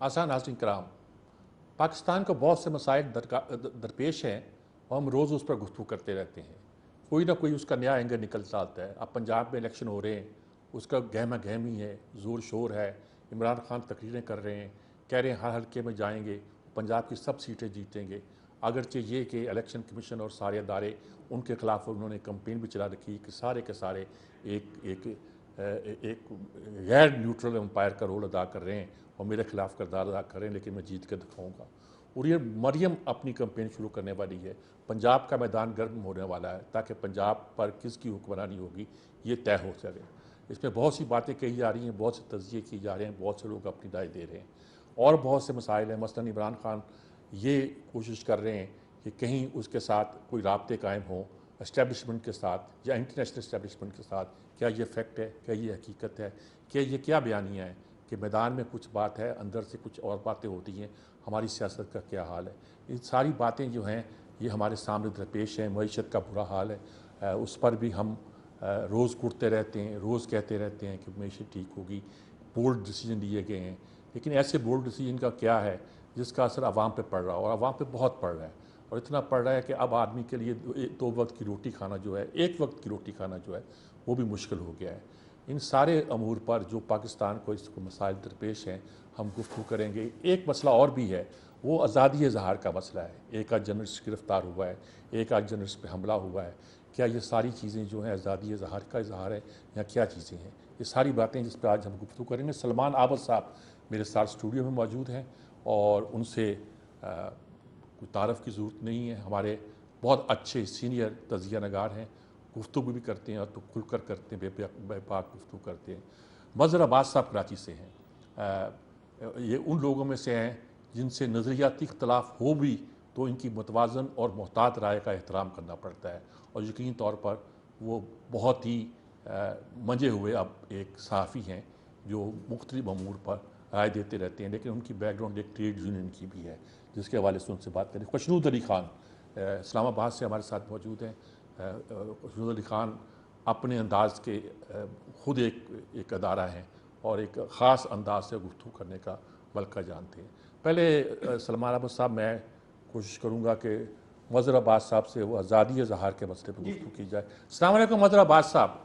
आसान नाज़रीन कराम, पाकिस्तान को बहुत से मसाइल दरपेश हैं और हम रोज़ उस पर गुफ्तगू करते रहते हैं। कोई ना कोई उसका नया एंगल निकलता आता है। अब पंजाब में इलेक्शन हो रहे हैं, उसका गहमा गहमी है, ज़ोर शोर है। इमरान खान तकरीरें कर रहे हैं, कह रहे हैं हर हल्के में जाएंगे, पंजाब की सब सीटें जीतेंगे। अगरचे ये कि इलेक्शन कमीशन और सारे अदारे उनके खिलाफ उन्होंने कंपेन भी चला रखी कि सारे के सारे एक एक एक गैर न्यूट्रल एम्पायर का रोल अदा कर रहे हैं और मेरे खिलाफ किरदार अदा कर रहे हैं, लेकिन मैं जीत के दिखाऊंगा। और ये मरियम अपनी कंपेन शुरू करने वाली है। पंजाब का मैदान गर्म होने वाला है ताकि पंजाब पर किसकी हुक्मरानी होगी ये तय हो सके। इसमें बहुत सी बातें कही जा रही हैं, बहुत से तज्जिए किए जा रहे हैं, बहुत से लोग अपनी राय दे रहे हैं और बहुत से मसाइल हैं। मसलन इमरान खान ये कोशिश कर रहे हैं कि कहीं उसके साथ कोई राब्ते कायम हों इस्टेब्लिशमेंट के साथ या इंटरनेशनल इस्टेब्लिशमेंट के साथ। क्या ये फैक्ट है, क्या ये हकीकत है, क्या ये क्या बयानिया है कि मैदान में कुछ बात है, अंदर से कुछ और बातें होती हैं, हमारी सियासत का क्या हाल है। ये सारी बातें जो हैं ये हमारे सामने दरपेश हैं। मईशत का बुरा हाल है, उस पर भी हम रोज़ कुटते रहते हैं, रोज़ कहते रहते हैं कि मईशत ठीक होगी, बोल्ड डिसीजन लिए गए हैं। लेकिन ऐसे बोल्ड डिसीजन का क्या है जिसका असर आवाम पे पड़ रहा है, और आवाम पे बहुत पड़ रहा है, और इतना पड़ रहा है कि अब आदमी के लिए दो वक्त की रोटी खाना जो है, एक वक्त की रोटी खाना जो है वो भी मुश्किल हो गया है। इन सारे अमूर पर जो पाकिस्तान को इसको मसाइल दरपेश हैं हम गुफ्तगू करेंगे। एक मसला और भी है, वो आज़ादी इज़हार का मसला है। एक आध जर्नलिस्ट गिरफ़्तार हुआ है, एक आध जर्नलिस्ट पे हमला हुआ है। क्या ये सारी चीज़ें जो हैं आज़ादी इज़हार का इज़हार है या क्या चीज़ें हैं? ये सारी बातें जिस पर आज हम गुफ्तगू करेंगे। सलमान आबद साहब मेरे साथ स्टूडियो में मौजूद हैं और उनसे कोई तारफ़ की ज़रूरत नहीं है। हमारे बहुत अच्छे सीनियर तजिया नगार हैं, गुफ्तगू भी करते हैं और तो खुलकर करते हैं, बेबाक गुफ्तगू करते हैं। मज़हर अब्बास साहब कराची से हैं। ये उन लोगों में से हैं जिनसे नज़रियाती इख्तलाफ हो भी तो इनकी मुतवाज़न और मोहतात राय का एहतराम करना पड़ता है, और यकीनी तौर पर वो बहुत ही मंजे हुए अब एक सहाफ़ी हैं जो मुख्तलिफ अमूर पर राय देते रहते हैं। लेकिन उनकी बैकग्राउंड एक ट्रेड यूनियन की भी है, जिसके हवाले से उनसे बात करें। खुशनूद अली ख़ान इस्लामाबाद से हमारे साथ मौजूद हैं। खुशनूद अली ख़ान अपने अंदाज के ख़ुद एक अदारा हैं और एक ख़ास अंदाज से गुफ्तगू करने का मलका जानते हैं। पहले सलमान अहमद साहब, मैं कोशिश करूँगा कि मज़हर अब्बास साहब से वो आज़ादी इज़हार के मसले पर गुफ्तगू की जाए। अस्सलाम वालेकुम मज़हर अब्बास साहब।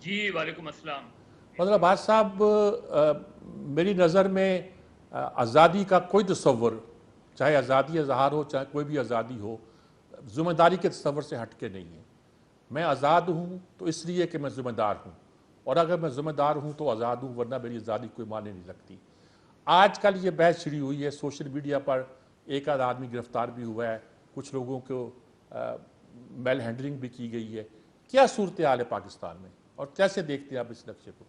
जी वालेकुम अस्सलाम। मज़हर अब्बास साहब, मेरी नज़र में आज़ादी का कोई तसव्वुर, चाहे आज़ादी इज़हार हो चाहे कोई भी आज़ादी हो, ज़िम्मेदारी के तसव्वुर से हट के नहीं है। मैं आज़ाद हूँ तो इसलिए कि मैं ज़िम्मेदार हूँ, और अगर मैं ज़िम्मेदार हूँ तो आज़ाद हूँ, वरना मेरी आज़ादी कोई मायने नहीं लगती। आजकल ये बहस शुरू हुई है सोशल मीडिया पर, एक आध आदमी गिरफ्तार भी हुआ है, कुछ लोगों को मेल हैंडलिंग भी की गई है। क्या सूरत हाल है पाकिस्तान में और कैसे देखते हैं आप इस नक्शे को?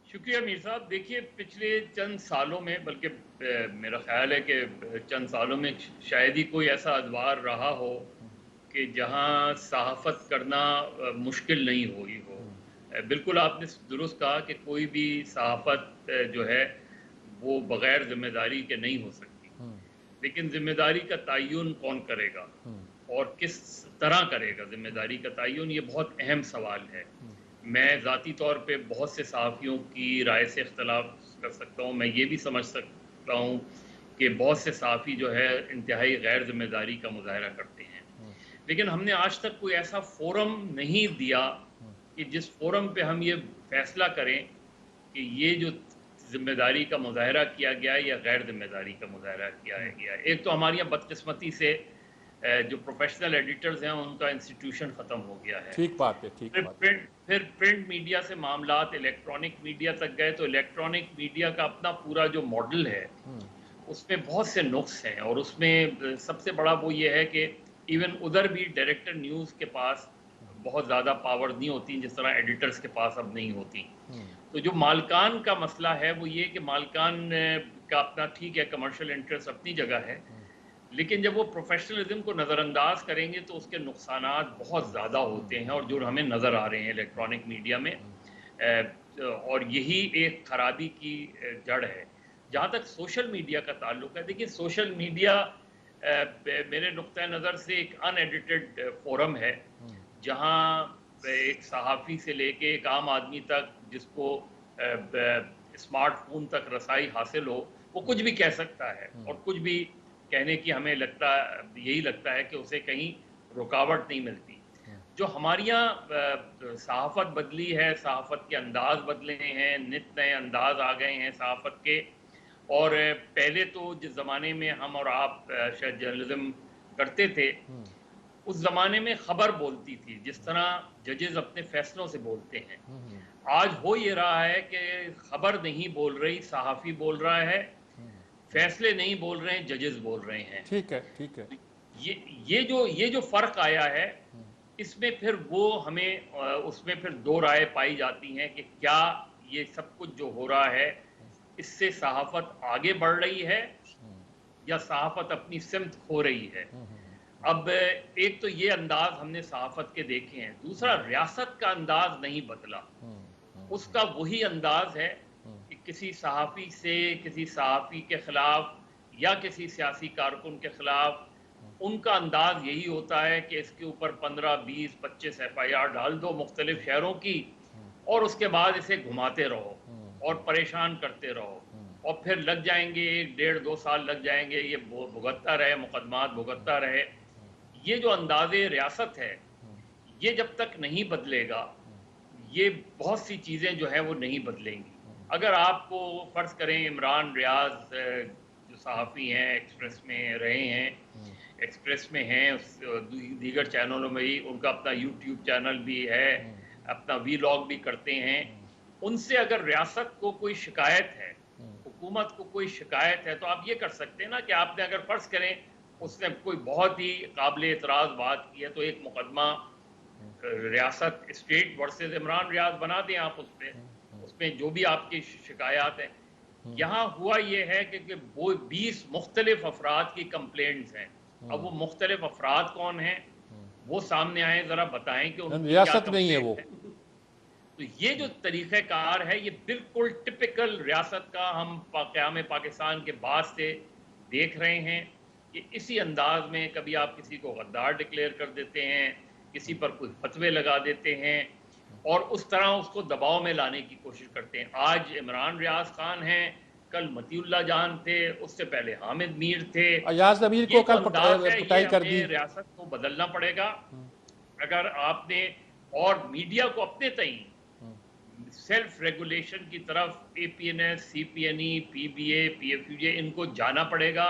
शुक्रिया मीर साहब। देखिए, पिछले चंद सालों में, बल्कि मेरा ख्याल है कि चंद सालों में शायद ही कोई ऐसा अदवार रहा हो कि जहां सहाफ़त करना मुश्किल नहीं हुई हो। बिल्कुल आपने दुरुस्त कहा कि कोई भी सहाफ़त जो है वो बग़ैर ज़िम्मेदारी के नहीं हो सकती। लेकिन ज़िम्मेदारी का तयन कौन करेगा और किस तरह करेगा ज़िम्मेदारी का तयन, ये बहुत अहम सवाल है। मैं ज़ाती तौर पे बहुत से सहाफ़ियों की राय से इख्तलाफ कर सकता हूँ। मैं ये भी समझ सकता हूँ कि बहुत से सहाफ़ी जो है इंतहाई गैर ज़िम्मेदारी का मुज़ाहरा करते हैं। लेकिन हमने आज तक कोई ऐसा फ़ोरम नहीं दिया कि जिस फ़ोरम पे हम ये फ़ैसला करें कि ये जो ज़िम्मेदारी का मुज़ाहरा किया गया है या गैर ज़िम्मेदारी का मुज़ाहरा किया गया है। एक तो हमारे यहाँ बदकिस्मती से जो प्रोफ़ेशनल एडिटर्स हैं उनका इंस्टीट्यूशन ख़त्म हो गया है। ठीक बात है, ठीक बात है। फिर प्रिंट मीडिया से मामलात इलेक्ट्रॉनिक मीडिया तक गए, तो इलेक्ट्रॉनिक मीडिया का अपना पूरा जो मॉडल है उसमें बहुत से नुक्स हैं, और उसमें सबसे बड़ा वो ये है कि इवन उधर भी डायरेक्टर न्यूज़ के पास बहुत ज़्यादा पावर नहीं होती जिस तरह एडिटर्स के पास अब नहीं होती। तो जो मालकान का मसला है वो ये कि मालकान का अपना, ठीक है, कमर्शियल इंटरेस्ट अपनी जगह है, लेकिन जब वो प्रोफेशनलिज्म को नज़रअंदाज करेंगे तो उसके नुकसानात बहुत ज़्यादा होते हैं, और जो हमें नज़र आ रहे हैं इलेक्ट्रॉनिक मीडिया में। और यही एक खराबी की जड़ है। जहाँ तक सोशल मीडिया का ताल्लुक है, देखिए सोशल मीडिया मेरे नुक्ता नज़र से एक अनएडिटेड फोरम है, जहाँ एक सहाफ़ी से लेके एक आम आदमी तक, जिसको स्मार्टफोन तक रसाई हासिल हो, वो कुछ भी कह सकता है और कुछ भी कहने की हमें यही लगता है कि उसे कहीं रुकावट नहीं मिलती। जो हमारे यहाँ सहाफ़त बदली है, सहाफ़त के अंदाज़ बदले हैं, नित नए अंदाज़ आ गए हैं सहाफ़त के। और पहले तो जिस ज़माने में हम और आप शायद जर्नलिज़्म करते थे, उस ज़माने में ख़बर बोलती थी, जिस तरह जजेस अपने फ़ैसलों से बोलते हैं। आज हो ये रहा है कि ख़बर नहीं बोल रही, सहाफ़ी बोल रहा है, फ़ैसले नहीं बोल रहे हैं, जजेस बोल रहे हैं। ठीक है, ठीक है। ये जो फ़र्क आया है, इसमें फिर वो हमें उसमें फिर दो राय पाई जाती हैं कि क्या ये सब कुछ जो हो रहा है, इससे सहाफ़त आगे बढ़ रही है या सहाफ़त अपनी सिमत खो रही है। अब एक तो ये अंदाज हमने सहाफ़त के देखे हैं, दूसरा रियासत का अंदाज नहीं बदला। उसका वही अंदाज है कि किसी सहाफ़ी से, किसी सहाफ़ी के खिलाफ या किसी सियासी कारकुन के खिलाफ उनका अंदाज यही होता है कि इसके ऊपर 15, 20, 25 FIR डाल दो मुख्तलिफ शहरों की और उसके बाद इसे घुमाते रहो और परेशान करते रहो और फिर लग जाएंगे 1, 1.5, 2 साल लग जाएंगे, ये भुगतता रहे, मुकदमात भुगतता रहे। ये जो अंदाज़े रियासत है, ये जब तक नहीं बदलेगा, ये बहुत सी चीज़ें जो हैं वो नहीं बदलेंगी। अगर आपको फ़र्ज़ करें इमरान रियाज़ जो सहाफ़ी हैं, एक्सप्रेस में रहे हैं, एक्सप्रेस में हैं, दीगर चैनलों में ही उनका अपना यूट्यूब चैनल भी है, अपना वीलॉग भी करते हैं। उनसे अगर रियासत को कोई शिकायत है, हुकूमत को कोई शिकायत है, तो आप ये कर सकते हैं ना कि आपने अगर फ़र्ज़ करें उसने कोई बहुत ही काबिल एतराज़ बात की है, तो एक मुकदमा रियासत स्टेट वर्सेस इमरान रियाज बना दें आप उसमें जो भी आपकी शिकायत है। यहाँ हुआ ये है कि वो 20 मुख्तलिफ अफराद की कंप्लेंट्स हैं। अब वो मुख्तलिफ अफराद कौन हैं, वो सामने आए, ज़रा बताएं कि उनकी रियासत नहीं है वो। तो ये जो तरीक़ेकार है, ये बिल्कुल टिपिकल रियासत का हम क़याम पाकिस्तान के बाद से देख रहे हैं कि इसी अंदाज में कभी आप किसी को गद्दार डिक्लेयर कर देते हैं, किसी पर कोई फतवे लगा देते हैं और उस तरह उसको दबाव में लाने की कोशिश करते हैं। आज इमरान रियाज खान हैं, कल मतीउल्लाह जान थे, उससे पहले हामिद मीर थे। अयाज अमीर को कल पिटाई कर दी। रियासत को बदलना पड़ेगा अगर आपने, और मीडिया को अपने तई सेल्फ रेगुलेशन की तरफ APNS, CPNE, PBA, PFUJ इनको जाना पड़ेगा।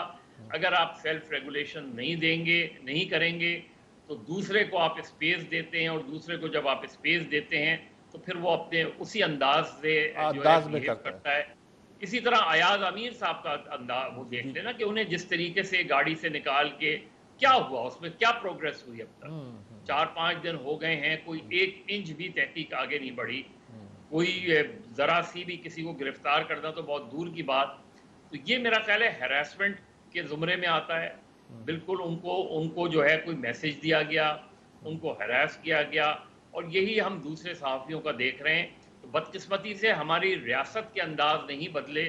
अगर आप सेल्फ रेगुलेशन नहीं देंगे, नहीं करेंगे, तो दूसरे को आप स्पेस देते हैं और दूसरे को जब आप स्पेस देते हैं तो फिर वो अपने उसी अंदाज से बिहेव करता है। इसी तरह अयाज अमीर साहब का अंदाज वो देख लेना कि उन्हें जिस तरीके से गाड़ी से निकाल के क्या हुआ, उसमें क्या प्रोग्रेस हुई अब तक। 4-5 दिन हो गए हैं, कोई 1 इंच भी तहकीक आगे नहीं बढ़ी, कोई जरा सी भी किसी को गिरफ्तार करना तो बहुत दूर की बात। तो ये मेरा ख्याल है हैरेसमेंट के जुमरे में आता है। बिल्कुल उनको जो है कोई मैसेज दिया गया, उनको हरास किया गया और यही हम दूसरे सहाफ़ियों का देख रहे हैं। तो बदकिस्मती से हमारी रियासत के अंदाज नहीं बदले,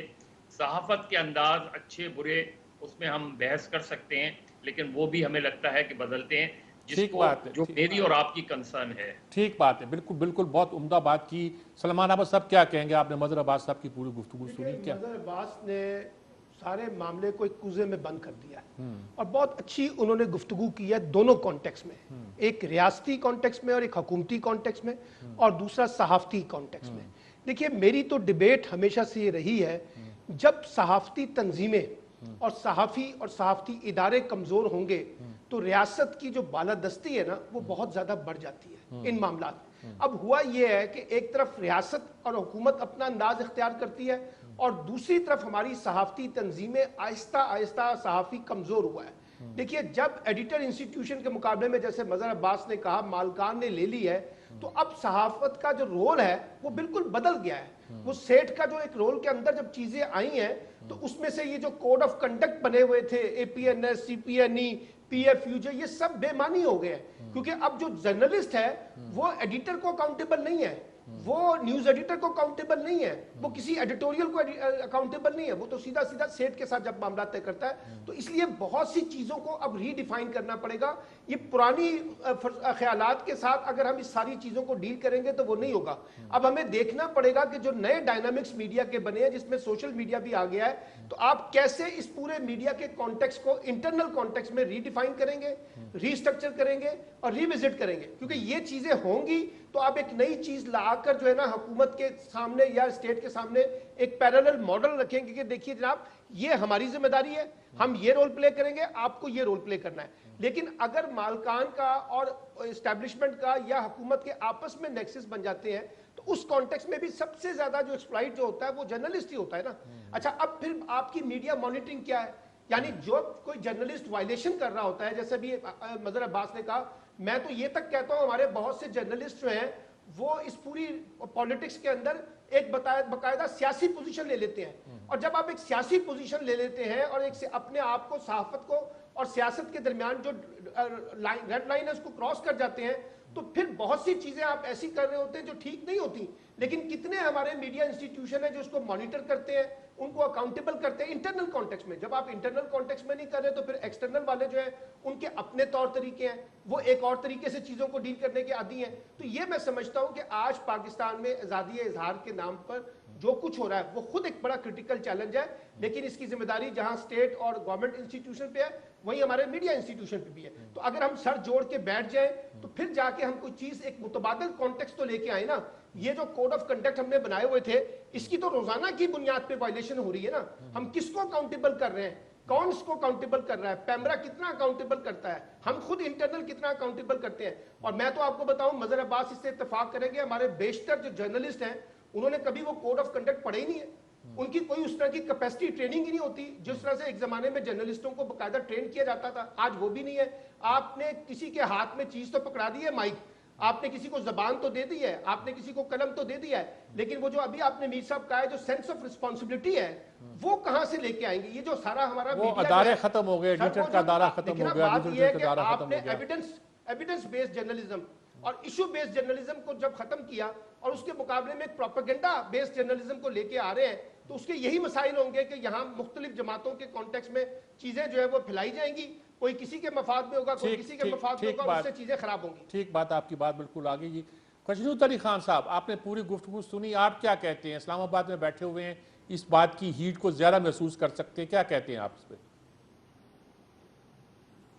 सहाफ़त के अंदाज अच्छे बुरे उसमें हम बहस कर सकते हैं, लेकिन वो भी हमें लगता है कि बदलते हैं, जिसको जो मेरी और आपकी कंसर्न है। ठीक बात है, बिल्कुल बिल्कुल, बहुत उम्दा बात की। सलमान अहमद साहब क्या कहेंगे, आपने मजहर अब्बास साहब की पूरी गुफ्तगू सुनी? क्या मजहर अब्बास ने सारे मामले को एक कुज़े में बंद कर दिया और बहुत अच्छी उन्होंने गुफ्तगू की है दोनों कॉन्टेक्स्ट में, एक रियासती कॉन्टेक्स्ट में और एक हुकूमती कॉन्टेक्स्ट में और दूसरा सहाफ़ती कॉन्टेक्स्ट में। देखिए, मेरी तो डिबेट हमेशा से ये रही है, जब सहाफ़ती तंजीमें और सहाफ़ी और सहाफ़ती इदारे कमज़ोर होंगे तो रियासत की जो बालादस्ती है ना, वो बहुत ज़्यादा बढ़ जाती है इन मामलों में। अब हुआ ये है कि एक तरफ रियासत और हुकूमत अपना अंदाज इख्तियार करती है और दूसरी तरफ हमारी सहाफ़ती तंजीमें आहिस्ता आहिस्ता सहाफ़ी कमज़ोर हुआ है। देखिए, जब एडिटर इंस्टीट्यूशन के मुकाबले में, जैसे मजहर अब्बास ने कहा, मालकान ने ले ली है, तो अब सहाफ़त का जो रोल है वो बिल्कुल बदल गया है। वो सेठ का जो एक रोल के अंदर जब चीज़ें आई हैं तो उसमें से ये जो कोड ऑफ कंडक्ट बने हुए थे, APNS, CPNE, PFUJ, ये सब बेमानी हो गए हैं, क्योंकि अब जो जर्नलिस्ट है वो एडिटर को अकाउंटेबल नहीं है, वो न्यूज एडिटर को अकाउंटेबल नहीं है, वो किसी एडिटोरियल को अकाउंटेबल नहीं है, वो तो सीधा सीधा सेठ के साथ जब मामला तय करता है। तो इसलिए बहुत सी चीजों को अब रीडिफाइन करना पड़ेगा। ये पुरानी ख्यालात के साथ अगर हम इस सारी चीजों को डील करेंगे तो वो नहीं होगा। अब हमें देखना पड़ेगा कि जो नए डायनामिक्स मीडिया के बने हैं, जिसमें सोशल मीडिया भी आ गया है, तो आप कैसे इस पूरे मीडिया के कॉन्टेक्स्ट को इंटरनल कॉन्टेक्स्ट में रीडिफाइन करेंगे, रीस्ट्रक्चर करेंगे और रिविजिट करेंगे। क्योंकि ये चीजें होंगी तो आप एक नई चीज लाकर जो है ना हुकूमत के सामने या स्टेट के सामने एक पैरेलल मॉडल रखेंगे कि देखिए जनाब ये हमारी जिम्मेदारी है, हम ये रोल प्ले करेंगे, आपको ये रोल प्ले करना है। लेकिन अगर मालकान का और एस्टैब्लिशमेंट का या हुकूमत के आपस में नेक्सस बन जाते हैं तो उस कॉन्टेक्स्ट में भी सबसे ज्यादा जो एक्सप्लॉइट जो होता है वो जर्नलिस्ट ही होता है ना। अच्छा, अब फिर आपकी मीडिया मॉनिटरिंग क्या है? यानी जो कोई जर्नलिस्ट वायलेशन कर रहा होता है, जैसे भी मजहर अब्बास ने कहा, मैं तो ये तक कहता हूं हमारे बहुत से जर्नलिस्ट जो हैं वो इस पूरी पॉलिटिक्स के अंदर एक बकायदा सियासी पोजीशन ले लेते हैं। और जब आप एक सियासी पोजीशन ले लेते हैं और एक अपने आप को सहाफत को और सियासत के दरमियान जो रेड लाइन है उसको क्रॉस कर जाते हैं, तो फिर बहुत सी चीजें आप ऐसी कर रहे होते हैं जो ठीक नहीं होती। लेकिन कितने हमारे मीडिया इंस्टीट्यूशन है जो उसको मॉनिटर करते हैं, उनको अकाउंटेबल करते हैं इंटरनल कॉन्टेक्स्ट में। जब आप इंटरनल कॉन्टेक्स्ट में नहीं कर रहे तो फिर एक्सटर्नल वाले जो है उनके अपने तौर तरीके हैं, वो एक और तरीके से चीजों को डील करने के आदी हैं। तो ये मैं समझता हूं कि आज पाकिस्तान में आजादी इजहार के नाम पर जो कुछ हो रहा है वो खुद एक बड़ा क्रिटिकल चैलेंज है। लेकिन इसकी जिम्मेदारी जहां स्टेट और गवर्नमेंट इंस्टीट्यूशन पे है वहीं हमारे मीडिया इंस्टीट्यूशन पे भी है। तो अगर हम सर जोड़ के बैठ जाएं तो फिर जाके हम कोई चीज एक मुतबादिल कॉन्टेक्स्ट तो लेके आए ना। ये जो कोड ऑफ कंडक्ट हमने बनाए हुए थे इसकी तो रोजाना की बुनियाद पे वायलेशन हो रही है ना। हम किसको अकाउंटेबल कर रहे हैं, कौन इसको अकाउंटेबल कर रहा है, पैमरा कितना अकाउंटेबल करता है, हम खुद इंटरनल कितना अकाउंटेबल करते हैं। और मैं तो आपको बताऊं, मजहर अब्बास इससे इत्तेफाक करेंगे, हमारे बेशतर जो जर्नलिस्ट हैं उन्होंने कभी वो कोड ऑफ कंडक्ट पढ़े ही नहीं है। उनकी कोई उस तरह की कैपेसिटी ट्रेनिंग ही नहीं होती जिस तरह से एक जमाने में जर्नलिस्टों को बकायदा ट्रेन किया जाता था। आज वो भी नहीं है। आपने किसी के हाथ में चीज तो पकड़ा दी है, माइक, आपने किसी को जबान तो दे दी है, आपने किसी को कलम तो दे दिया है, लेकिन वो जो अभी आपने मीर साहब कहा है जो सेंस ऑफ रिस्पॉन्सिबिलिटी है वो कहां से लेके आएंगे? ये जो सारा हमारा वो अदारे खत्म हो गए, एडिटर का अदारा खत्म हो गया, एडिटर का अदारा खत्म हो गया। एविडेंस बेस्ड जर्नलिज्म और इशू बेस्ड जर्नलिज्म को जब खत्म किया और उसके मुकाबले में प्रोपेगेंडा बेस्ड जर्नलिज्म को लेके आ रहे हैं, तो उसके यही मसाइल होंगे कि यहाँ मुख्तलिफ जमातों के कॉन्टेक्स्ट में चीजें जो है वो फैलाई जाएंगी। कोई किसी के मफाद में होगा, कोई किसी के मफाद में होगा, उससे चीजें खराब होंगी। ठीक बात, आपकी बात बिल्कुल आ गई। खुशनूर अली खान साहब, आपने पूरी गुफ्तगू सुनी, आप क्या कहते हैं? इस्लामाबाद में बैठे हुए हैं, इस बात की हीट को ज्यादा महसूस कर सकते हैं, क्या कहते हैं आप इस पर?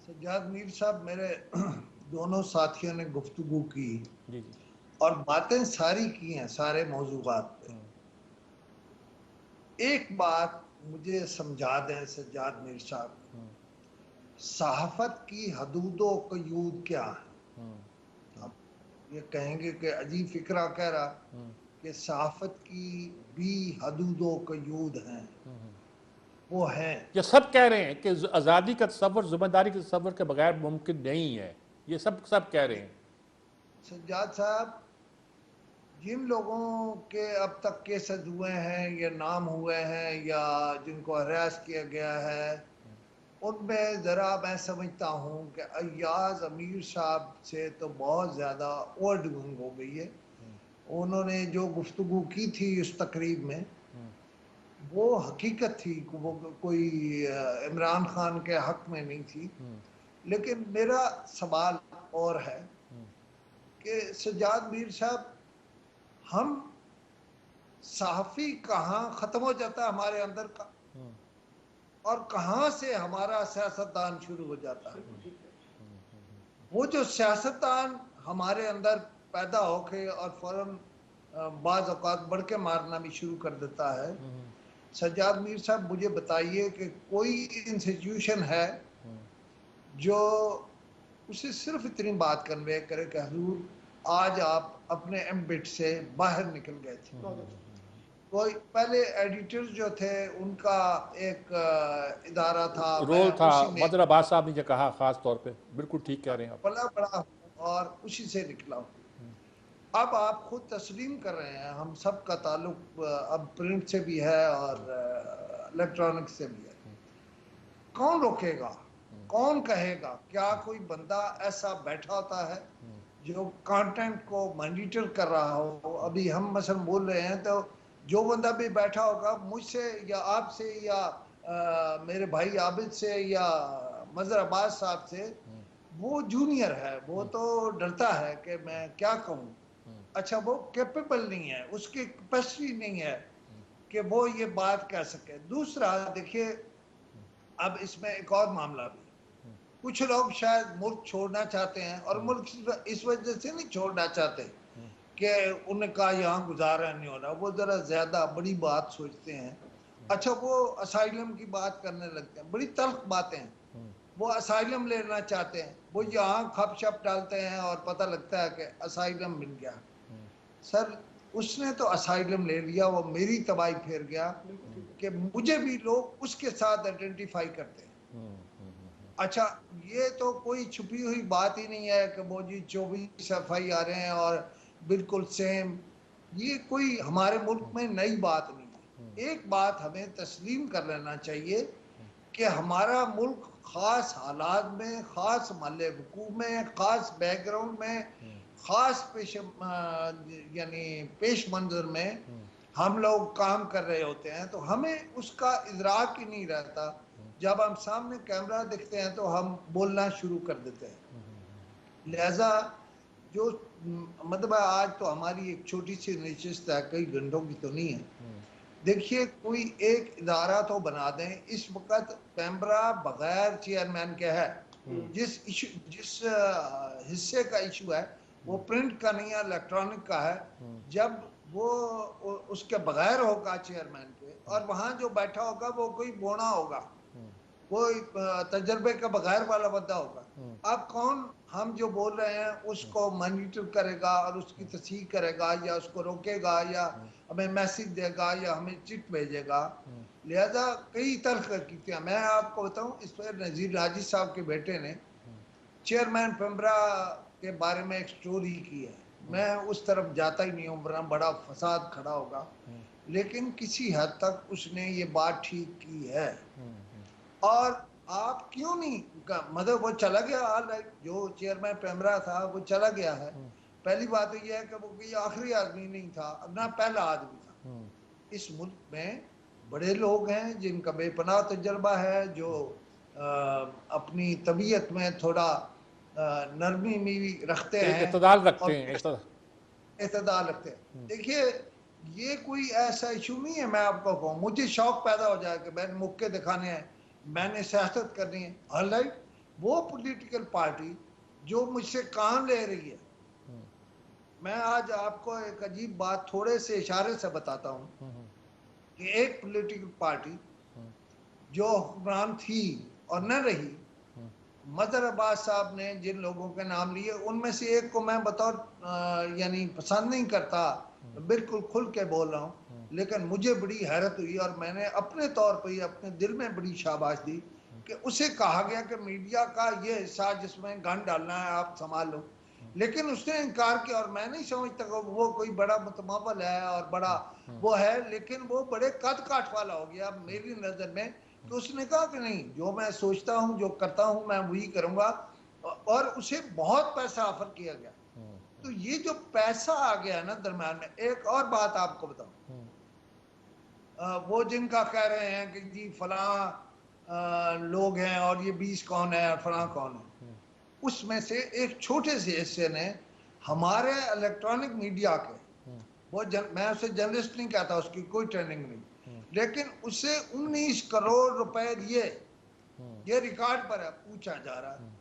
सज्जाद मीर साहब, मेरे दोनों साथियों ने गुफ्तगू की जी और बातें सारी की हैं सारे मौजूदात पे। एक बात मुझे समझा दें सज्जाद मीर साहब, सहाफत की हदूदो कयूद क्या है? आप ये कहेंगे कि अजीब फिक्रा कह रहा कि सहाफत की भी हदूदो कयूद हैं, वो हैं। ये सब कह रहे हैं कि आज़ादी का तस्वर जिम्मेदारी के तस्वर के बगैर मुमकिन नहीं है, ये सब कह रहे हैं। सज्जाद साहब, जिन लोगों के अब तक केसेस हुए हैं या नाम हुए हैं या जिनको हरास किया गया है, उनमें ज़रा मैं समझता हूँ कि अय्याज अमीर साहब से तो बहुत ज़्यादा ओवर डूइंग हो गई है। उन्होंने जो गुफ्तगू की थी उस तकरीब में वो हकीकत थी, वो कोई इमरान खान के हक में नहीं थी। लेकिन मेरा सवाल और है कि सज्जाद मीर साहब, हम सहाफ़ी कहाँ ख़त्म हो जाता है हमारे अंदर का और कहाँ से हमारा सियासतदान शुरू हो जाता है? वो जो सियासतदान हमारे अंदर पैदा होके और फौरन बाज़ औक़ात बढ़ के मारना भी शुरू कर देता है। सज्जाद मीर साहब, मुझे बताइए कि कोई इंस्टीट्यूशन है जो उसे सिर्फ इतनी बात कन्वे करे कि हुजूर आज आप अपने एम्बिट से बाहर निकल गए थे। कोई पहले एडिटर्स जो थे उनका एक इदारा था, रोल था, मजहर अब्बास साहब ने जो कहा खास तौर पे, बिल्कुल ठीक कह रहे हैं आप। पला बड़ा और उसी से निकला। अब आप खुद तस्लीम कर रहे हैं, हम सब का ताल्लुक अब प्रिंट से भी है और इलेक्ट्रॉनिक से भी है। कौन रोकेगा, कौन कहेगा? क्या कोई बंदा ऐसा बैठा होता है जो कंटेंट को मॉनिटर कर रहा हो? अभी हम मसलन बोल रहे हैं तो जो बंदा भी बैठा होगा मुझसे या आपसे या मेरे भाई आबिद से या मजहर अब्बास साहब से वो जूनियर है, वो तो डरता है कि मैं क्या कहूँ। अच्छा, वो कैपेबल नहीं है, उसकी कैपेसिटी नहीं है कि वो ये बात कह सके। दूसरा देखिए, अब इसमें एक और मामला भी, कुछ लोग शायद मुल्क छोड़ना चाहते हैं और मुल्क इस वजह से नहीं छोड़ना चाहते कि उनका यहाँ गुजारा नहीं हो रहा, वो जरा ज्यादा बड़ी बात सोचते हैं। अच्छा, वो असाइलम की बात करने लगते हैं, बड़ी तल्ख बातें हैं। वो असाइलम लेना चाहते हैं, वो यहाँ खप शप डालते हैं और पता लगता है कि असाइलम मिल गया। सर, उसने तो असाइलम ले लिया, वो मेरी तबाही फेर गया कि मुझे भी लोग उसके साथ आइडेंटिफाई करते हैं। अच्छा, ये तो कोई छुपी हुई बात ही नहीं है कि वो जी 24 FIR हैं और बिल्कुल सेम, ये कोई हमारे मुल्क में नई बात नहीं है। एक बात हमें तस्लीम कर लेना चाहिए कि हमारा मुल्क खास हालात में, खास महल वकूफ में, खास बैकग्राउंड में, खास पेश मंजर में हम लोग काम कर रहे होते हैं, तो हमें उसका इदराक ही नहीं रहता। जब हम सामने कैमरा दिखते हैं तो हम बोलना शुरू कर देते हैं। लिहाजा जो मतलब आज तो हमारी एक छोटी सी नशिस्त है, कई घंटों की तो नहीं है। देखिए, कोई एक इदारा तो बना दें। इस वक्त कैमरा बगैर चेयरमैन के है। जिस हिस्से का इशू है वो प्रिंट का नहीं है, इलेक्ट्रॉनिक का है। जब वो उसके बगैर होगा चेयरमैन के, और वहां जो बैठा होगा वो कोई बोना होगा, वो तजर्बे का बगैर वाला बंदा होगा। अब कौन हम जो बोल रहे हैं उसको मॉनिटर करेगा और उसकी तस्दीक करेगा, या उसको रोकेगा, या हमें मैसेज देगा, या हमें चिट भेजेगा। लिहाजा कई तल्ख की मैं आपको बताऊं, इस पर नजीर राजी साहब के बेटे ने चेयरमैन पेम्ब्रा के बारे में एक स्टोरी की है। मैं उस तरफ जाता ही नहीं हूँ, वरना बड़ा फसाद खड़ा होगा, लेकिन किसी हद तक उसने ये बात ठीक की है। और आप क्यों नहीं, मतलब वो चला गया, ऑल राइट, जो चेयरमैन पेम्ब्रा था वो चला गया है। पहली बात तो ये है कि वो कोई आखिरी आदमी नहीं था, ना पहला आदमी था। इस मुल्क में बड़े लोग हैं जिनका बेपनाह तजर्बा है, जो अपनी तबीयत में थोड़ा नरमी भी रखते हैं, इत्तेदाल रखते और हैं, इत्तेदाल रखते हैं। देखिए, ये कोई ऐसा इशू नहीं है। मैं आपको कहूँ, मुझे शौक पैदा हो जाए कि मैंने मुक्के दिखाने हैं, मैंने सियासत करनी है, ऑलराइट। वो पॉलिटिकल पार्टी जो मुझसे काम ले रही है, मैं आज आपको एक अजीब बात थोड़े से इशारे से बताता हूँ कि एक पॉलिटिकल पार्टी जो हुक्मरान थी और न रही, मदर अब्बास साहब ने जिन लोगों के नाम लिए, उनमें से एक को मैं बतौर पसंद नहीं करता, बिल्कुल खुल के बोल रहा हूँ, लेकिन मुझे बड़ी हैरत हुई और मैंने अपने तौर पर ही अपने दिल में बड़ी शाबाश दी कि उसे कहा गया कि मीडिया का ये हिस्सा जिसमें गन डालना है आप संभाल लो, लेकिन उसने इनकार किया। और मैं नहीं समझता कि वो कोई बड़ा मुतमावल है और बड़ा वो है, लेकिन वो बड़े कद काठ वाला हो गया मेरी नजर में। तो उसने कहा कि नहीं, जो मैं सोचता हूँ, जो करता हूँ, मैं वही करूंगा, और उसे बहुत पैसा ऑफर किया गया। तो ये जो पैसा आ गया ना दरम्यान में, एक और बात आपको बताऊं, वो जिनका कह रहे हैं कि जी फलां लोग हैं और ये 20 कौन है और फलां कौन है, उसमें से एक छोटे से हिस्से ने हमारे इलेक्ट्रॉनिक मीडिया के, वो मैं उसे जर्नलिस्ट नहीं कहता, उसकी कोई ट्रेनिंग नहीं, लेकिन उसे 19 करोड़ रुपए दिए, ये रिकॉर्ड पर है, पूछा जा रहा है।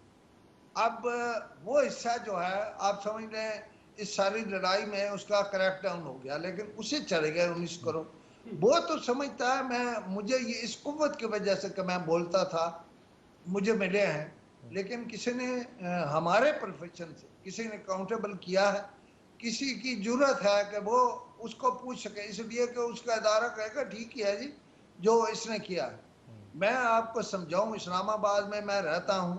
अब वो हिस्सा जो है, आप समझ लें इस सारी लड़ाई में उसका क्रैकडाउन हो गया, लेकिन उसे चले गए 19 करोड़। वो तो समझता है मुझे ये इस कुव्वत की वजह से कि मैं बोलता था मुझे मिले हैं, लेकिन किसी ने हमारे प्रोफेशन से किसी ने काउंटेबल किया है, किसी की जरूरत है कि वो उसको पूछ सके, इसलिए कि उसका इदारा कहेगा ठीक ही है जी जो इसने किया है। मैं आपको समझाऊं, इस्लामाबाद में मैं रहता हूं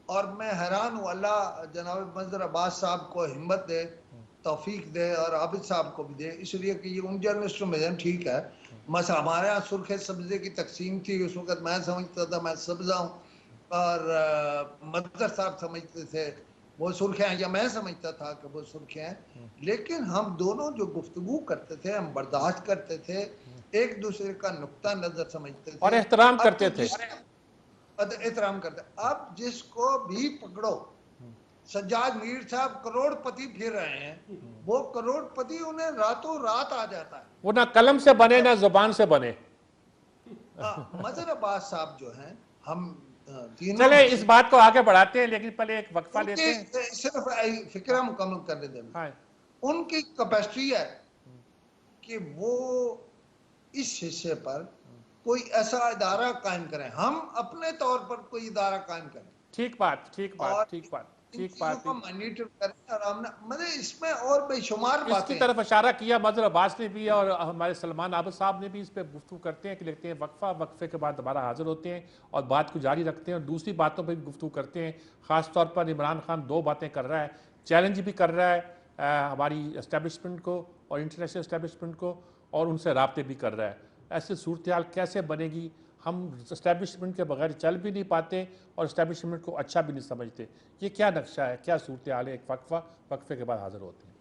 और मैं हैरान हूँ, अल्लाह जनाब मंजर अब्बास साहब को हिम्मत दे, तौफीक दे, और आबिद साहब को भी दे, इसलिए कि ये उन जर्नलिस्टों में ठीक है। मस हमारे यहाँ सुर्खे सब्जे की तकसीम थी, उस वक्त मैं समझता था मैं सब्जा हूँ, और मंजर साहब समझते थे वो सुर्खे हैं, या मैं समझता था कि वो सुर्खे हैं। लेकिन हम दोनों जो गुफ्तगू करते थे, हम बर्दाश्त करते थे, एक दूसरे का नुक्ता नजर समझते थे और एहतराम करते थे। एहतराम करते हैं। अब जिसको भी पकड़ो, सज्जाद मीर साहब करोड़पति फिर रहे हैं, वो करोड़पति उन्हें रातों रात आ जाता है। वो ना कलम से बने ना जुबान से बने। मजहर अब्बास साहब जो हैं, हम तीनों चले इस बात को आगे बढ़ाते हैं, लेकिन पहले एक वक्फा लेते हैं। सिर्फ फिक्रा मुकम्मल करने दें। हाँ। उनकी कैपेसिटी है कि वो इस हिस्से पर कोई ऐसा इदारा कायम करें, हम अपने तौर पर कोई इदारा कायम करें। ठीक बात, ठीक बात, और ठीक बात, इन ठीक चीजों बात। को मॉनिटर करें आराम ना, मतलब इसमें और बेशुमार इसकी बातें तरफ इशारा किया मजहर अब्बास ने भी और हमारे सलमान आबिद साहब ने भी इस पर गुफ्तगू करते हैं कि लिखते हैं वक्फा, वक्फे के बाद दोबारा हाजिर होते हैं और बात को जारी रखते हैं और दूसरी बातों पर भी गुफ्तगू करते हैं। ख़ास तौर पर इमरान खान दो बातें कर रहा है, चैलेंज भी कर रहा है हमारी इस्टेब्लिशमेंट को और इंटरनेशनल इस्टेब्लिशमेंट को, और उनसे राब्ते भी कर रहा है। ऐसी सूरत हाल कैसे बनेगी? हम इस्टेब्लिशमेंट के बगैर चल भी नहीं पाते और इस्टेब्लिशमेंट को अच्छा भी नहीं समझते। ये क्या नक्शा है, क्या सूरत हाल है? एक वक्फा, वक्फे के बाद हाजिर होते हैं।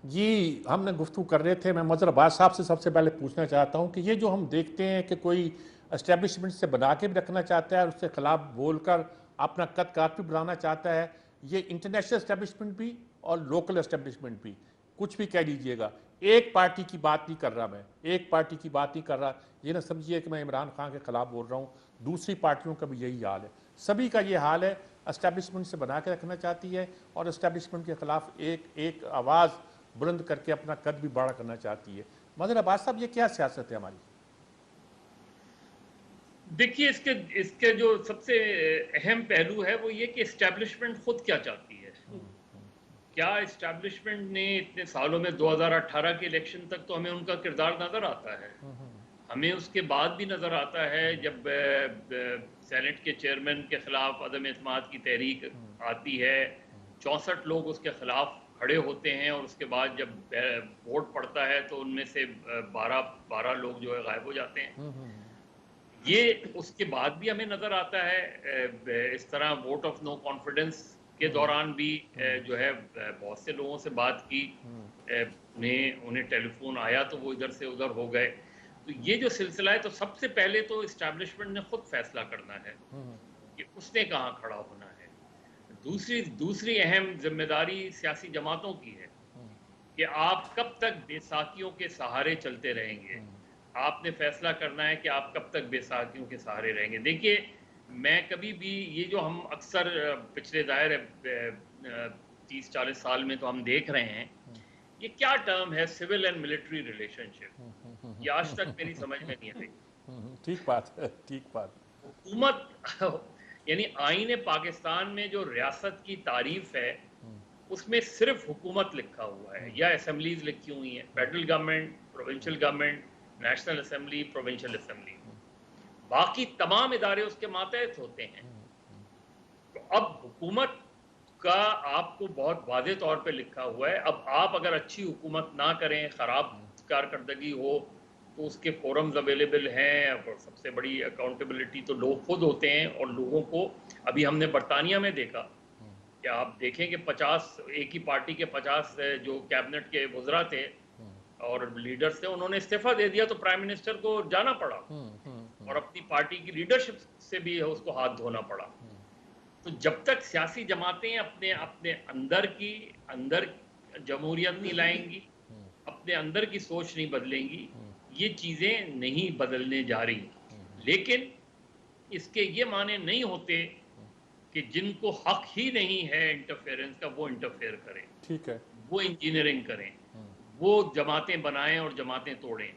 जी, हमने गुफ्तगू कर रहे थे। मैं मजहर अब्बास साहब से सबसे पहले पूछना चाहता हूँ कि ये जो हम देखते हैं कि कोई एस्टेब्लिशमेंट से बना के भी रखना चाहता है और उसके खिलाफ बोलकर अपना कद काठ भी बढ़ाना चाहता है, ये इंटरनेशनल एस्टेब्लिशमेंट भी और लोकल एस्टेब्लिशमेंट भी, कुछ भी कह लीजिएगा, एक पार्टी की बात नहीं कर रहा मैं, एक पार्टी की बात नहीं कर रहा। ये ना समझिए कि मैं इमरान खान के खिलाफ बोल रहा हूँ, दूसरी पार्टियों का भी यही हाल है, सभी का ये हाल है। एस्टेब्लिशमेंट से बना के रखना चाहती है और एस्टेब्लिशमेंट के खिलाफ एक आवाज़ बुलंद करके अपना कद भी बड़ा करना चाहती है। मजहर अब्बास साहब, ये क्या सियासत है हमारी? देखिए, इसके जो सबसे अहम पहलू है वो ये कि एस्टेब्लिशमेंट खुद क्या चाहती है। क्या एस्टेब्लिशमेंट ने इतने सालों में 2018 के इलेक्शन तक तो हमें उनका किरदार नजर आता है, हमें उसके बाद भी नजर आता है जब सेनेट के चेयरमैन के खिलाफ अदम एतमाद की तहरीक आती है, 64 लोग उसके खिलाफ खड़े होते हैं और उसके बाद जब वोट पड़ता है तो उनमें से 12 लोग जो है गायब हो जाते हैं। ये उसके बाद भी हमें नजर आता है। इस तरह वोट ऑफ नो कॉन्फिडेंस के दौरान भी जो है बहुत से लोगों से बात की, उन्हें टेलीफोन आया तो वो इधर से उधर हो गए। तो ये जो सिलसिला है, तो सबसे पहले तो इस्टेब्लिशमेंट ने खुद फैसला करना है कि उसने कहाँ खड़ा होना है। दूसरी अहम जिम्मेदारी सियासी जमातों की है कि आप कब तक बेसाखियों के सहारे चलते रहेंगे। आपने फैसला करना है कि आप कब तक बेसाखियों के सहारे रहेंगे। देखिए, मैं कभी भी ये जो हम अक्सर पिछले दायर 30-40 साल में तो हम देख रहे हैं, ये क्या टर्म है सिविल एंड मिलिट्री रिलेशनशिप, ये आज तक मेरी समझ में नहीं आई। ठीक बात है, ठीक बात। हुकूमत यानी आईन पाकिस्तान में जो रियासत की तारीफ है उसमें सिर्फ हुकूमत लिखा हुआ है या असेंबलीज लिखी हुई हैं, federal government, provincial government, national assembly, provincial assembly, बाकी तमाम इदारे उसके मातहत होते हैं। तो अब हुकूमत का आपको बहुत वाज़ेह तौर पे लिखा हुआ है। अब आप अगर अच्छी हुकूमत ना करें, ख़राब कारकर्दगी हो, तो उसके फोरम्स अवेलेबल हैं और सबसे बड़ी अकाउंटेबिलिटी तो लोग खुद होते हैं। और लोगों को अभी हमने बरतानिया में देखा कि आप देखें कि 50 एक ही पार्टी के 50 जो कैबिनेट के वज़रा थे और लीडर्स थे, उन्होंने इस्तीफा दे दिया तो प्राइम मिनिस्टर को जाना पड़ा और अपनी पार्टी की लीडरशिप से भी उसको हाथ धोना पड़ा। तो जब तक सियासी जमातें अपने अंदर जमहूरियत नहीं लाएंगी, अपने अंदर की सोच नहीं बदलेंगी, ये चीज़ें नहीं बदलने जा रही। लेकिन इसके ये माने नहीं होते कि जिनको हक ही नहीं है इंटरफेरेंस का वो इंटरफेयर करें, ठीक है, वो इंजीनियरिंग करें, वो जमातें बनाएं और जमातें तोड़ें,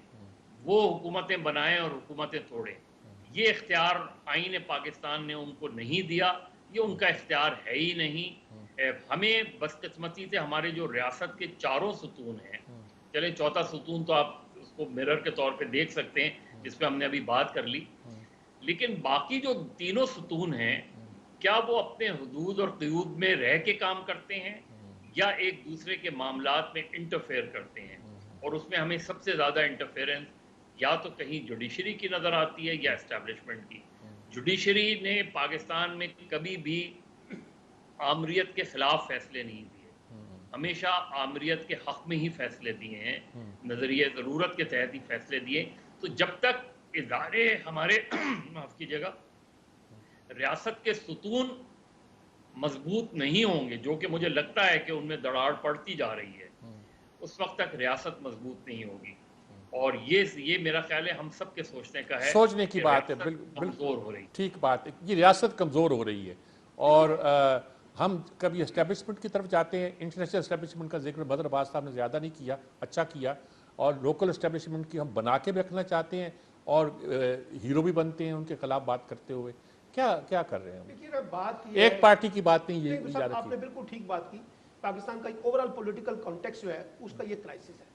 वो हुकूमतें बनाएं और हुकूमतें तोड़ें। ये इख्तियार आईन पाकिस्तान ने उनको नहीं दिया, ये उनका इख्तियार है ही नहीं। हमें बदकिस्मती से हमारे जो रियासत के चारों सुतून हैं, चले चौथा सुतून तो आप उसको मिरर के तौर पे देख सकते हैं जिस पे हमने अभी बात कर ली, लेकिन बाकी जो तीनों सुतून हैं, क्या वो अपने हुदूद और क़यूद में रह के काम करते हैं या एक दूसरे के मामलात में इंटरफेयर करते हैं? और उसमें हमें सबसे ज़्यादा इंटरफेरेंस या तो कहीं जुडिशरी की नज़र आती है या एस्टेब्लिशमेंट की। जुडिशरी ने पाकिस्तान में कभी भी आमरीत के खिलाफ फैसले नहीं दिए, हमेशा आमरीत के हक़ में ही फैसले दिए हैं, नज़रिए ज़रूरत के तहत ही फैसले दिए। तो जब तक इदारे हमारे माफ़ कीजिएगा, रियासत के सुतून मजबूत नहीं होंगे, जो कि मुझे लगता है कि उनमें दरार पड़ती जा रही है, उस वक्त तक रियासत मजबूत नहीं होगी। और ये मेरा ख्याल है हम सब के सोचने का है, सोचने की कि बात है, रियासत कमज़ोर हो रही है। ठीक बात है, ये रियासत कमज़ोर हो रही है। और हम कभी इस्टेब्लिशमेंट की तरफ जाते हैं, इंटरनेशनल इस्टेब्लिशमेंट का जिक्र बदर अब्बास साहब ने ज़्यादा नहीं किया, अच्छा किया। और लोकल इस्टेब्लिशमेंट की हम बना के भी रखना चाहते हैं और हीरो भी बनते हैं उनके खिलाफ बात करते हुए। क्या क्या कर रहे हैं? देखिए ना, बात ये एक पार्टी की बात नहीं, ये साहब, आपने बिल्कुल ठीक बात की। पाकिस्तान का एक ओवरऑल पॉलिटिकल कॉन्टेक्स्ट जो है उसका ये क्राइसिस है।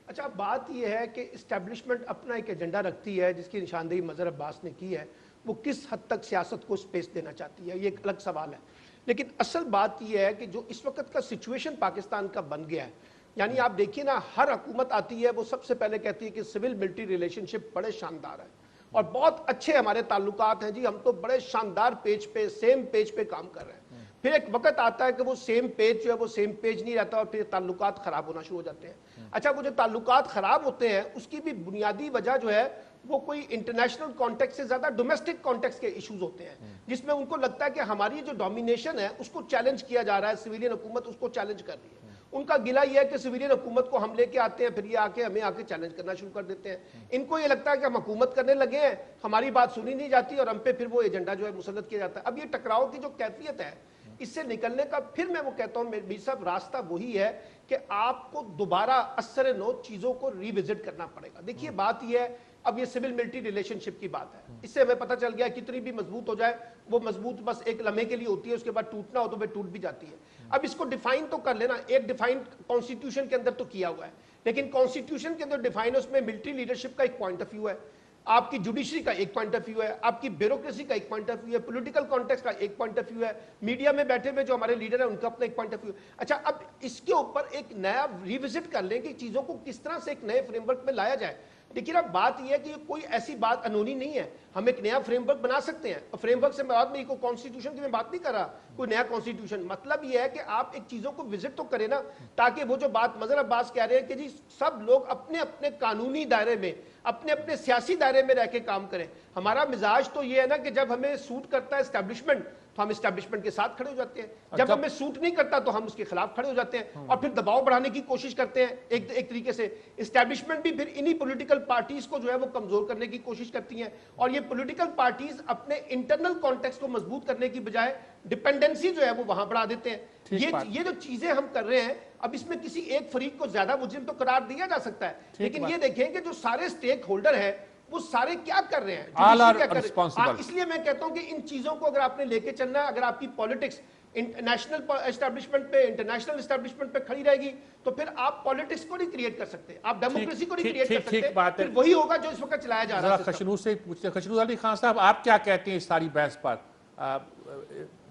अच्छा, बात ये है कि इस्टेब्लिशमेंट अपना एक एजेंडा रखती है जिसकी निशानदेही मज़हर अब्बास ने की है, वो किस हद तक सियासत को स्पेस देना चाहती है, ये एक अलग सवाल है। लेकिन असल बात यह है कि जो इस वक्त का सिचुएशन पाकिस्तान का बन गया है, यानी आप देखिए ना, हर हुकूमत आती है वो सबसे पहले कहती है कि सिविल मिलिट्री रिलेशनशिप बड़े शानदार है और बहुत अच्छे हमारे ताल्लुकात हैं जी, हम तो बड़े शानदार पेज पे, सेम पेज पे काम कर रहे हैं। फिर एक वक्त आता है कि वो सेम पेज जो है वो सेम पेज नहीं रहता और फिर ताल्लुकात खराब होना शुरू हो जाते हैं। अच्छा, वो जो ताल्लुकात खराब होते हैं उसकी भी बुनियादी वजह जो है वो कोई इंटरनेशनल कॉन्टेक्स्ट से ज्यादा डोमेस्टिक कॉन्टेक्स्ट के इश्यूज होते हैं, जिसमें उनको लगता है कि हमारी जो डोमिनेशन है उसको चैलेंज किया जा रहा है, सिविलियन हुकूमत उसको चैलेंज कर रही है। उनका गिला यह है कि सिविलियन हुकूमत को हम लेके आते हैं, फिर ये आके हमें आके चैलेंज करना शुरू कर देते हैं। इनको ये लगता है कि हम हुकूमत करने लगे हैं, हमारी बात सुनी नहीं जाती और हम पे फिर वो एजेंडा जो है मुसल्लत किया जाता है। अब ये टकराव की जो कैफियत है, इससे निकलने का फिर मैं वो कहता हूं मेरी साहब, रास्ता वही है कि आपको दोबारा असर नो चीजों को रिविजिट करना पड़ेगा। देखिए, बात यह है, अब ये सिविल मिलिट्री रिलेशनशिप की बात है, इससे हमें पता चल गया कितनी भी मजबूत हो जाए वो मजबूत बस एक लम्हे के लिए होती है, उसके बाद टूटना हो तो वह टूट भी जाती है। अब इसको डिफाइन तो कर लेना, एक डिफाइन कॉन्स्टिट्यूशन के अंदर तो किया हुआ है, लेकिन कॉन्स्टिट्यूशन के अंदर डिफाइन है, उसमें मिलिट्री लीडरशिप का एक पॉइंट ऑफ व्यू है, आपकी जुडिशरी का एक पॉइंट ऑफ व्यू है, आपकी ब्यूरोक्रेसी का एक पॉइंट ऑफ व्यू है, पॉलिटिकल कॉन्टेक्स्ट का एक पॉइंट ऑफ व्यू है, मीडिया में बैठे हुए जो हमारे लीडर है उनका अपना एक पॉइंट ऑफ व्यू। अच्छा, अब इसके ऊपर एक नया रिविजिट कर लें कि चीजों को किस तरह से एक नए फ्रेमवर्क में लाया जाए। देखिए ना, बात यह है कि कोई ऐसी बात अनोनी नहीं है, हम एक नया फ्रेमवर्क बना सकते हैं। और फ्रेमवर्क से बाद में कोई कॉन्स्टिट्यूशन की मैं बात नहीं कर रहा, कोई नया कॉन्स्टिट्यूशन, मतलब यह है कि आप एक चीजों को विजिट तो करें ना, ताकि वो जो बात मज़हर अब्बास कह रहे हैं कि जी सब लोग अपने अपने कानूनी दायरे में, अपने अपने सियासी दायरे में रह के काम करें। हमारा मिजाज तो ये है ना कि जब हमें सूट करता है एस्टैब्लिशमेंट तो हम एस्टैब्लिशमेंट के साथ खड़े हो जाते हैं, जब हमें सूट नहीं करता तो हम उसके खिलाफ खड़े हो जाते हैं और फिर दबाव बढ़ाने की कोशिश करते हैं। एक तरीके से एस्टैब्लिशमेंट भी फिर इन्हीं पॉलिटिकल पार्टीज को जो है वो कमजोर करने की कोशिश करती हैं और ये पॉलिटिकल पार्टीज अपने इंटरनल कॉन्टेक्स्ट को मजबूत करने की बजाय डिपेंडेंसी जो है वो वहां बढ़ा देते हैं। ये जो चीजें हम कर रहे हैं, अब इसमें किसी एक फरीक को ज्यादा मुजरिम तो करार दिया जा सकता है, लेकिन ये देखें कि जो सारे स्टेक होल्डर है वो सारे क्या कर रहे हैं, क्या कर रहे हैं। इसलिए मैं कहता हूं कि इन चीजों को अगर आपने लेके चलना है, अगर आपकी पॉलिटिक्स नेशनल एस्टैब्लिशमेंट पे, इंटरनेशनल एस्टैब्लिशमेंट पे खड़ी रहेगी तो फिर आप पॉलिटिक्स को नहीं क्रिएट कर सकते, आप डेमोक्रेसी को नहीं क्रिएट कर सकते। फिर वही होगा जो इस वक्त चलाया जा रहा है। खशनू से पूछते हैं, खशनू अली खान साहब, आप क्या कहते हैं इस सारी बहस पर?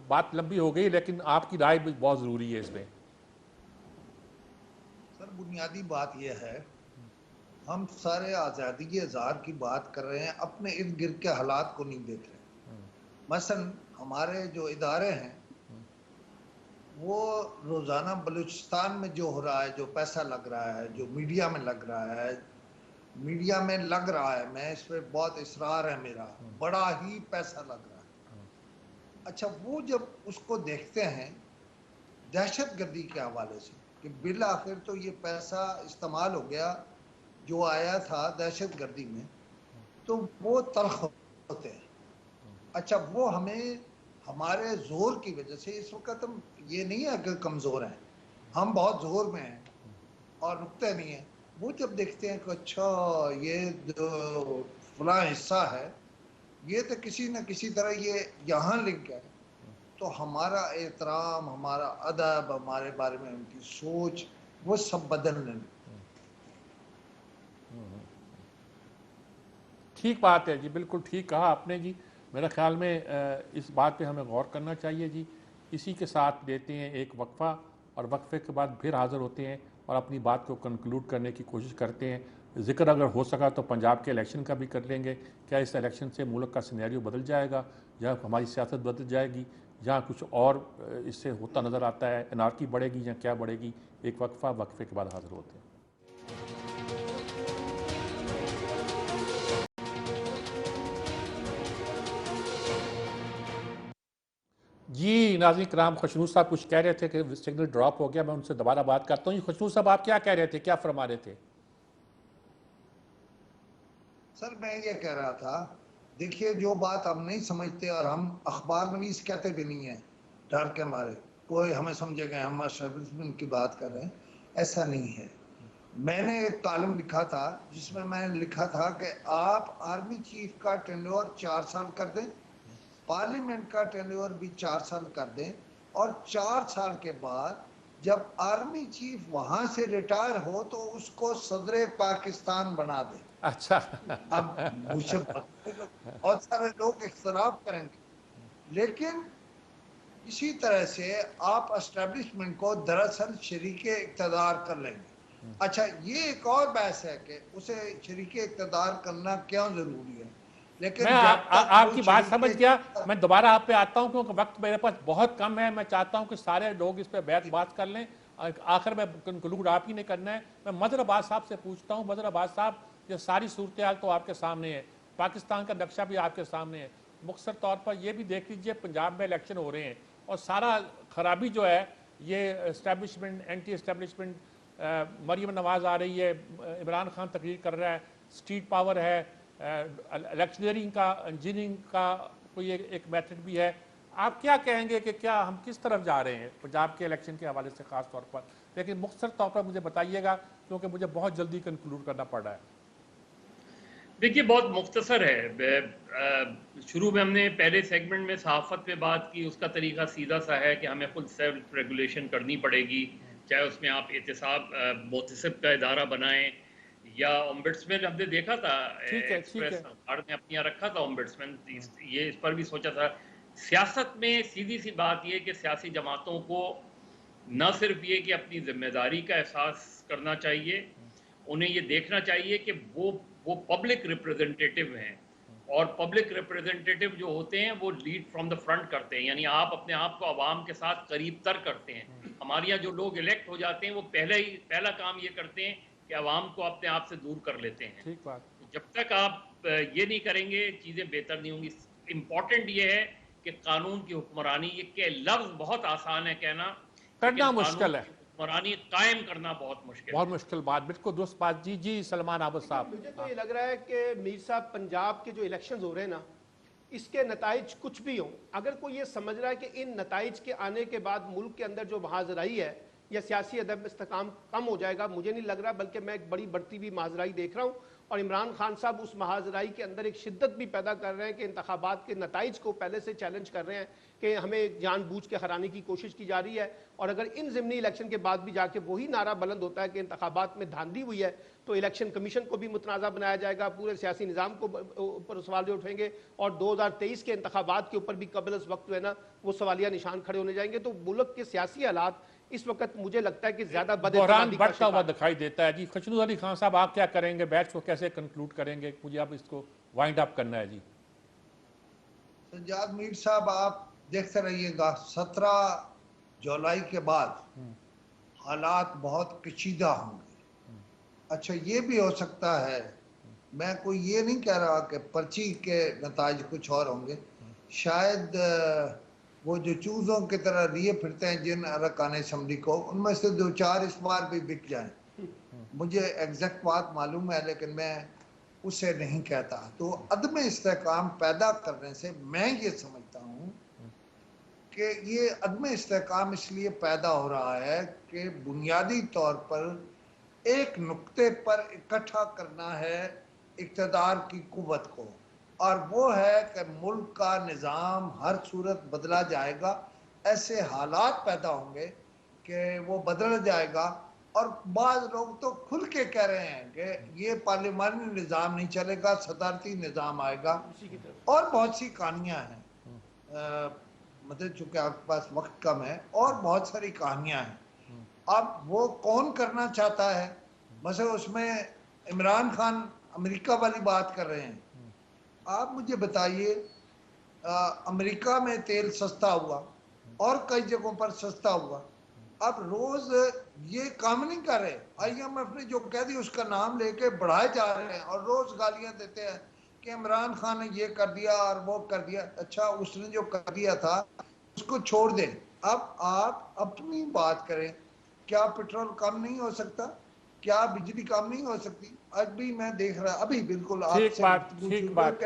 बात लंबी हो गई लेकिन आपकी राय भी बहुत जरूरी है इसमें। सर, बुनियादी बात यह है, हम सारे आज़ादी इज़हार की बात कर रहे हैं, अपने इर्द गिर्द के हालात को नहीं देख रहे। मसलन हमारे जो इदारे हैं वो रोज़ाना बलूचिस्तान में जो हो रहा है, जो पैसा लग रहा है, जो मीडिया में लग रहा है, मैं इस पर बहुत इसरार है मेरा, बड़ा ही पैसा लग रहा है। अच्छा, वो जब उसको देखते हैं दहशतगर्दी के हवाले से कि बिल आखिर तो ये पैसा इस्तेमाल हो गया जो आया था दहशतगर्दी में, तो वो तल्ख होते हैं। अच्छा, वो हमें हमारे जोर की वजह से इस वक्त हम ये नहीं है कि कमज़ोर हैं, हम बहुत जोर में हैं और रुकते नहीं हैं। वो जब देखते हैं कि अच्छा ये जो फला हिस्सा है ये तो किसी न किसी तरह ये यहाँ लिंक है, तो हमारा एहतराम, हमारा अदब, हमारे बारे में उनकी सोच, वो सब बदलने लगे। ठीक बात है जी, बिल्कुल ठीक कहा आपने जी। मेरे ख्याल में इस बात पे हमें गौर करना चाहिए जी। इसी के साथ लेते हैं एक वक्फा और वक्फे के बाद फिर हाज़िर होते हैं और अपनी बात को कंक्लूड करने की कोशिश करते हैं। जिक्र अगर हो सका तो पंजाब के इलेक्शन का भी कर लेंगे। क्या इस इलेक्शन से मुल्क का सिनेरियो बदल जाएगा, या हमारी सियासत बदल जाएगी, या कुछ और इससे होता नज़र आता है, अनारकी बढ़ेगी या क्या बढ़ेगी? एक वक्फे के बाद हाजिर होते हैं। जी नाज़रीन कराम, खुशनूर साहब कुछ कह रहे थे कि सिग्नल ड्रॉप हो गया, मैं उनसे दोबारा बात करता हूँ। खुशनूर साहब, आप क्या कह रहे थे, क्या फरमा रहे थे? सर मैं ये कह रहा था, देखिए जो बात हम नहीं समझते और हम अखबार नवीस कहते भी नहीं है डर के मारे, कोई हमें समझेगा हम एस्टेब्लिशमेंट की बात कर रहे हैं, ऐसा नहीं है। मैंने एक कॉलम लिखा था जिसमें मैंने लिखा था कि आप आर्मी चीफ का टेन्योर 4 साल कर दें, पार्लियामेंट का टेन्योर भी 4 साल कर दें, और 4 साल के बाद जब आर्मी चीफ वहां से रिटायर हो तो उसको सदर पाकिस्तान बना दें। अच्छा। अब मुझे बहुत सारे लोग इख्तलाफ करेंगे, लेकिन इसी तरह से आप एस्टेब्लिशमेंट को दरअसल शरीके इक़्तिदार कर लेंगे। अच्छा, ये एक और बहस है कि उसे शरीके इक़्तिदार करना क्यों जरूरी है, लेकिन मैं आपकी बात समझ गया। मैं दोबारा आप पे आता हूं क्योंकि वक्त मेरे पास बहुत कम है। मैं चाहता हूं कि सारे लोग इस पे बात कर लें। आखिर में कंक्लूड आप ही ने करना है। मैं मदर अब्बास साहब से पूछता हूं। मदर अब्बास साहब, ये सारी सूरत हाल तो आपके सामने है, पाकिस्तान का नक्शा भी आपके सामने है। मुख्तसर तौर पर यह भी देख लीजिए, पंजाब में इलेक्शन हो रहे हैं और सारा खराबी जो है ये establishment, anti establishment, Maryam Nawaz आ रही है, इमरान खान तकरीर कर रहा है, स्ट्रीट पावर है, इलेक्शनरिंग का, इंजीनियरिंग का कोई एक मेथड भी है। आप क्या कहेंगे कि क्या हम किस तरफ जा रहे हैं पंजाब के इलेक्शन के हवाले से ख़ास तौर पर? लेकिन मुख्तसर तौर पर मुझे बताइएगा क्योंकि मुझे बहुत जल्दी कंक्लूड करना पड़ रहा है। देखिए बहुत मुख्तसर है। शुरू में हमने पहले सेगमेंट में सहाफ़त पे बात की, उसका तरीका सीधा सा है कि हमें खुद सेल्फ रेगुलेशन करनी पड़ेगी, चाहे उसमें आप एहतसाब मोहतसिब का इदारा बनाएं या ओम्बड्समैन। हमने देखा था एक्सप्रेस अखबार ने अपने यहाँ रखा था ओम्बड्समैन, ये इस पर भी सोचा था। सियासत में सीधी सी बात ये कि सियासी जमातों को न सिर्फ ये कि अपनी जिम्मेदारी का एहसास करना चाहिए, उन्हें ये देखना चाहिए कि वो पब्लिक रिप्रेजेंटेटिव हैं, और पब्लिक रिप्रेजेंटेटिव जो होते हैं वो लीड फ्रॉम द फ्रंट करते हैं, यानी आप अपने आप को आवाम के साथ करीब तर करते हैं। हमारे यहाँ जो लोग इलेक्ट हो जाते हैं वो पहला काम ये करते हैं कि आवाम को अपने आप से दूर कर लेते हैं। ठीक बात। जब तक आप ये नहीं करेंगे चीज़ें बेहतर नहीं होंगी। इम्पॉर्टेंट ये है कि कानून की हुक्मरानी, ये के लफ्ज़ बहुत आसान है कहना, करना मुश्किल है, हुक्मरानी कायम करना बहुत मुश्किल बात। बिल्कुल दुरुस्त बात। जी सलमान आबद साहब, मुझे तो ये लग रहा है कि मीर साहब, पंजाब के जो इलेक्शंस हो रहे हैं ना, इसके नताइज कुछ भी हों, अगर कोई ये समझ रहा है कि इन नताइज के आने के बाद मुल्क के अंदर जो महाजराई है या सियासी अदब इस्तेकाम कम हो जाएगा, मुझे नहीं लग रहा, बल्कि मैं एक बड़ी बढ़ती हुई महाजराई देख रहा हूँ। और इमरान खान साहब उस महाजराई के अंदर एक शिद्दत भी पैदा कर रहे हैं कि इंतखाबात के नताइज को पहले से चैलेंज कर रहे हैं कि हमें जानबूझ के हराने की कोशिश की जा रही है। और अगर इन ज़िमनी इलेक्शन के बाद भी जाके वही नारा बुलंद होता है कि इंतखाबात में धांधली हुई है, तो इलेक्शन कमीशन को भी मुतनाज़ा बनाया जाएगा, पूरे सियासी निज़ाम को ऊपर सवाल उठेंगे, और 2023 के इंतखाबात के ऊपर भी कबल इस वक्त जो है ना वो सवालिया निशान खड़े होने जाएंगे। तो मुल्क के सियासी हालात इस वक्त मुझे लगता है कि ज्यादा बहरान बढ़ता हुआ दिखाई देता है। जी खुशनूर अली खान साहब, आप क्या करेंगे, बैच को कैसे कंक्लूड करेंगे? मुझे अब इसको वाइंड अप करना है। जी सज्जाद मीर साहब, आप देखते रहिएगा 17 जुलाई के बाद हालात बहुत कशीदा होंगे। अच्छा, ये भी हो सकता है, मैं कोई ये नहीं कह रहा कि पर्ची के नताज कुछ और होंगे, शायद वो जो चूजों की तरह रिए फिरते हैं जिन अरकान असम्बली को, उनमें से 2-4 इस बार भी बिक जाएं। मुझे एग्जैक्ट बात मालूम है लेकिन मैं उसे नहीं कहता। तो अदम इस्तेकाम पैदा करने से मैं ये समझता हूँ कि ये अदम इस्तेकाम इसलिए पैदा हो रहा है कि बुनियादी तौर पर एक नुक्ते पर इकट्ठा करना है इक़्तिदार की कुव्वत को, और वो है कि मुल्क का निज़ाम हर सूरत बदला जाएगा। ऐसे हालात पैदा होंगे कि वो बदल जाएगा। और बाज़ लोग तो खुल के कह रहे हैं कि ये पार्लिमानी निज़ाम नहीं चलेगा, सदारती निज़ाम आएगा। और बहुत सी कहानियाँ हैं, मतलब चूँकि आपके पास वक्त कम है, और बहुत सारी कहानियाँ हैं। अब वो कौन करना चाहता है, मतलब उसमें इमरान खान अमेरिका वाली बात कर रहे हैं, आप मुझे बताइए, अमेरिका में तेल सस्ता हुआ और कई जगहों पर सस्ता हुआ, अब रोज ये काम नहीं कर रहे, IMF ने जो कह दी उसका नाम लेके बढ़ाए जा रहे हैं और रोज गालियां देते हैं कि इमरान खान ने ये कर दिया और वो कर दिया। अच्छा, उसने जो कर दिया था उसको छोड़ दें, अब आप अपनी बात करें। क्या पेट्रोल कम नहीं हो सकता? क्या बिजली कम नहीं हो सकती? आज भी मैं देख रहा, अभी बिल्कुल ठीक बात, ठीक बात।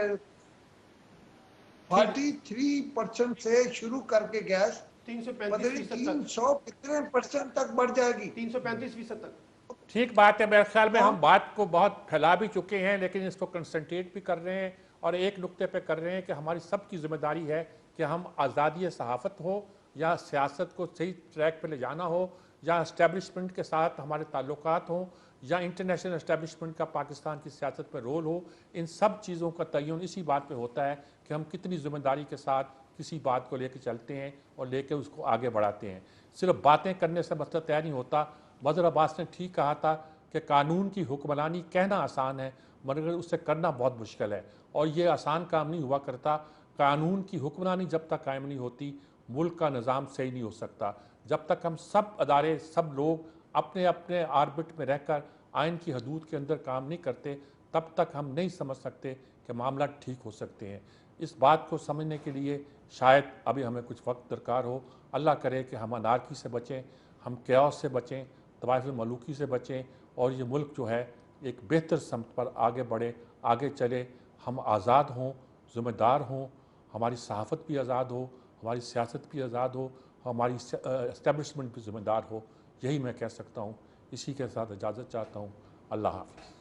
43% से शुरू करके गैस 335% तक, 300 कितने % तक बढ़ जाएगी? 335% तक। ठीक बात है। मेरे ख्याल में हम बात को बहुत फैला भी चुके हैं, लेकिन इसको कंसंट्रेट भी कर रहे हैं और एक नुक्ते पे कर रहे हैं कि हमारी सबकी जिम्मेदारी है कि हम आज़ादी सहाफ़त हो या सियासत को सही ट्रैक पे ले जाना हो, या इस्टेब्लिशमेंट के साथ हमारे ताल्लुकात हों, या इंटरनेशनल इस्टेब्लिशमेंट का पाकिस्तान की सियासत में रोल हो, इन सब चीज़ों का तयन इसी बात पे होता है कि हम कितनी ज़िम्मेदारी के साथ किसी बात को लेकर चलते हैं और लेकर उसको आगे बढ़ाते हैं। सिर्फ बातें करने से मसला तय नहीं होता। बदर अब्बास ने ठीक कहा था कि कानून की हुक्मरानी कहना आसान है मगर उससे करना बहुत मुश्किल है, और ये आसान काम नहीं हुआ करता। कानून की हुक्मरानी जब तक कायम नहीं होती, मुल्क का निज़ाम सही नहीं हो सकता। जब तक हम सब अदारे, सब लोग अपने अपने आर्बिट में रहकर आइन की हदूद के अंदर काम नहीं करते, तब तक हम नहीं समझ सकते कि मामला ठीक हो सकते हैं। इस बात को समझने के लिए शायद अभी हमें कुछ वक्त दरकार हो। अल्लाह करे कि हम अनारकी से बचें, हम कैओस से बचें, तवाइफ मलूकी से बचें, और ये मुल्क जो है एक बेहतर समत पर आगे बढ़े, आगे चले। हम आज़ाद हों, ज़िम्मेदार हों, हमारी सहाफ़त भी आज़ाद हो, हमारी सियासत भी आज़ाद हो, हमारी इस्टेब्लिशमेंट भी ज़िम्मेदार हो। यही मैं कह सकता हूँ। इसी के साथ इजाज़त चाहता हूँ। अल्लाह हाफ़िज़।